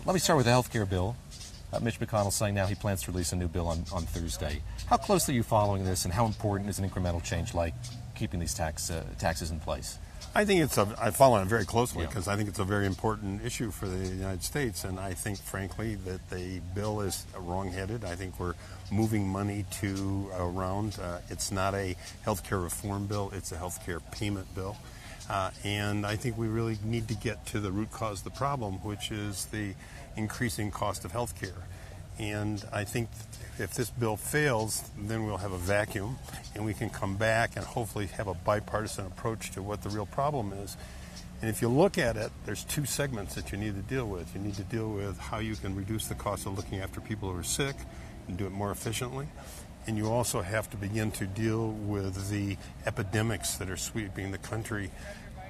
Let me start with the health care bill. Mitch McConnell saying now he plans to release a new bill on Thursday. How closely are you following this, and how important is an incremental change like keeping these taxes in place? I think I follow it very closely because I think it's a very important issue for the United States, and I think, frankly, that the bill is wrong-headed. I think we're moving money around. It's not a health care reform bill. It's a health care payment bill. And I think we really need to get to the root cause of the problem, which is the increasing cost of health care. And I think if this bill fails, then we'll have a vacuum, and we can come back and hopefully have a bipartisan approach to what the real problem is. And if you look at it, there's two segments that you need to deal with. You need to deal with how you can reduce the cost of looking after people who are sick and do it more efficiently. And you also have to begin to deal with the epidemics that are sweeping the country,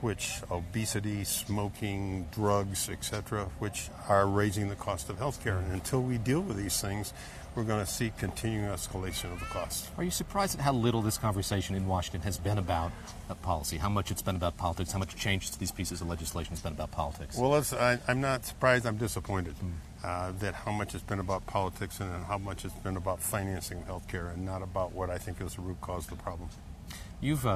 which obesity, smoking, drugs, etc., which are raising the cost of health care. And until we deal with these things, we're going to see continuing escalation of the costs. Are you surprised at how little this conversation in Washington has been about policy, how much it's been about politics, how much changes to these pieces of legislation has been about politics? Well, I'm not surprised. I'm disappointed that how much it's been about politics and how much it's been about financing health care and not about what I think is the root cause of the problem. You've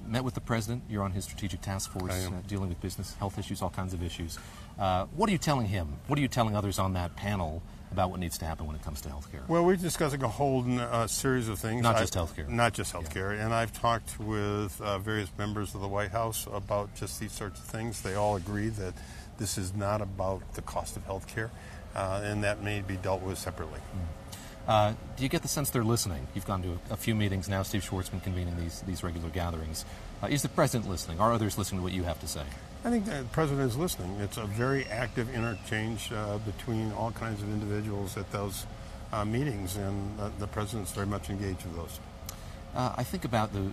met with the president. You're on his strategic task force dealing with business, health issues, all kinds of issues. What are you telling him? What are you telling others on that panel about what needs to happen when it comes to health care? Well, we're discussing a whole series of things. Not just health care. Not just health care. And I've talked with various members of the White House about just these sorts of things. They all agree that this is not about the cost of health care, and that may be dealt with separately. Do you get the sense they're listening? You've gone to a few meetings now. Steve Schwartzman convening these regular gatherings. Is the president listening? Are others listening to what you have to say? I think the president is listening. It's a very active interchange between all kinds of individuals at those meetings, and the president's very much engaged with those. I think about the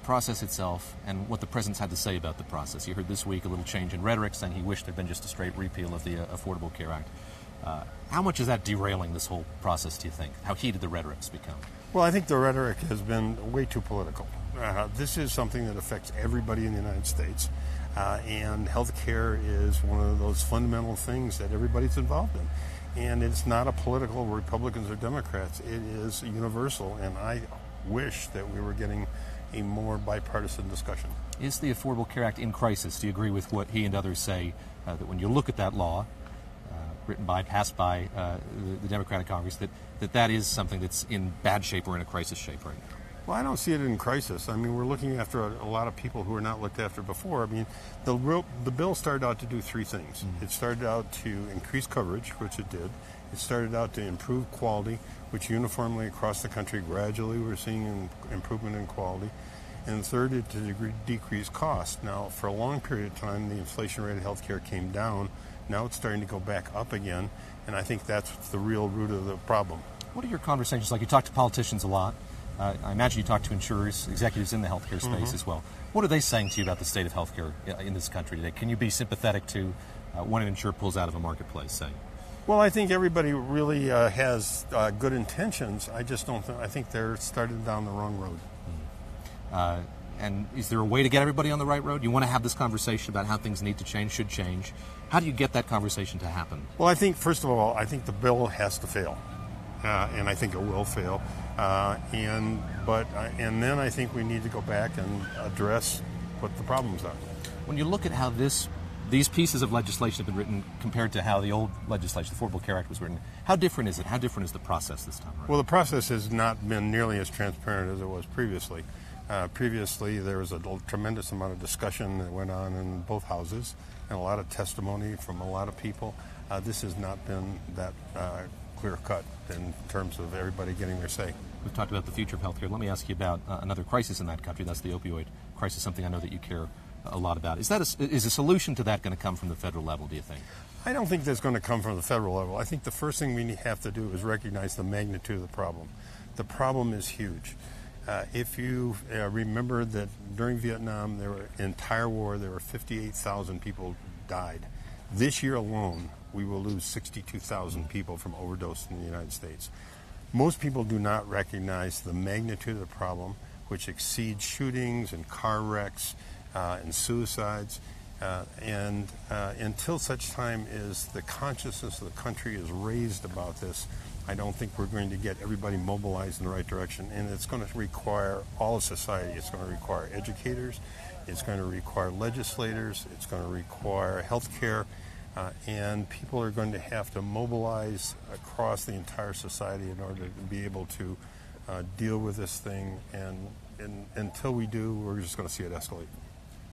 process itself and what the president's had to say about the process. You heard this week a little change in rhetoric, saying he wished there'd been just a straight repeal of the Affordable Care Act. How much is that derailing this whole process, do you think? How heated the rhetoric's become? Well, I think the rhetoric has been way too political. This is something that affects everybody in the United States, and health care is one of those fundamental things that everybody's involved in. And it's not a political Republicans or Democrats. It is universal, and I wish that we were getting a more bipartisan discussion. Is the Affordable Care Act in crisis? Do you agree with what he and others say, that when you look at that law, passed by the Democratic Congress, that is something that's in bad shape or in a crisis shape right now? Well, I don't see it in crisis. I mean, we're looking after a lot of people who were not looked after before. I mean, the bill started out to do three things. It started out to increase coverage, which it did. It started out to improve quality, which uniformly across the country, gradually we're seeing an improvement in quality. And third, it to decrease cost. Now, for a long period of time, the inflation rate of health care came down. Now it's starting to go back up again, and I think that's the real root of the problem. What are your conversations like? You talk to politicians a lot. I imagine you talk to insurers, executives in the healthcare space as well. What are they saying to you about the state of healthcare in this country today? Can you be sympathetic to when an insurer pulls out of a marketplace, say? Well, I think everybody really has good intentions. I just don't I think they're started down the wrong road. And is there a way to get everybody on the right road? You want to have this conversation about how things need to change, should change. How do you get that conversation to happen? Well, I think, first of all, I think the bill has to fail. And I think it will fail. And then I think we need to go back and address what the problems are. When you look at how these pieces of legislation have been written compared to how the old legislation, the Affordable Care Act, was written, how different is it? How different is the process this time around? Well, the process has not been nearly as transparent as it was previously. Previously, there was a tremendous amount of discussion that went on in both houses and a lot of testimony from a lot of people. This has not been that clear-cut in terms of everybody getting their say. We've talked about the future of healthcare. Let me ask you about another crisis in that country. That's the opioid crisis, something I know that you care a lot about. Is a solution to that going to come from the federal level, do you think? I don't think that's going to come from the federal level. I think the first thing we have to do is recognize the magnitude of the problem. The problem is huge. If you remember that during Vietnam, entire war, there were 58,000 people died. This year alone, we will lose 62,000 people from overdose in the United States. Most people do not recognize the magnitude of the problem, which exceeds shootings and car wrecks and suicides. And until such time as the consciousness of the country is raised about this, I don't think we're going to get everybody mobilized in the right direction. And it's going to require all of society. It's going to require educators. It's going to require legislators. It's going to require healthcare. And people are going to have to mobilize across the entire society in order to be able to deal with this thing. And until we do, we're just going to see it escalate.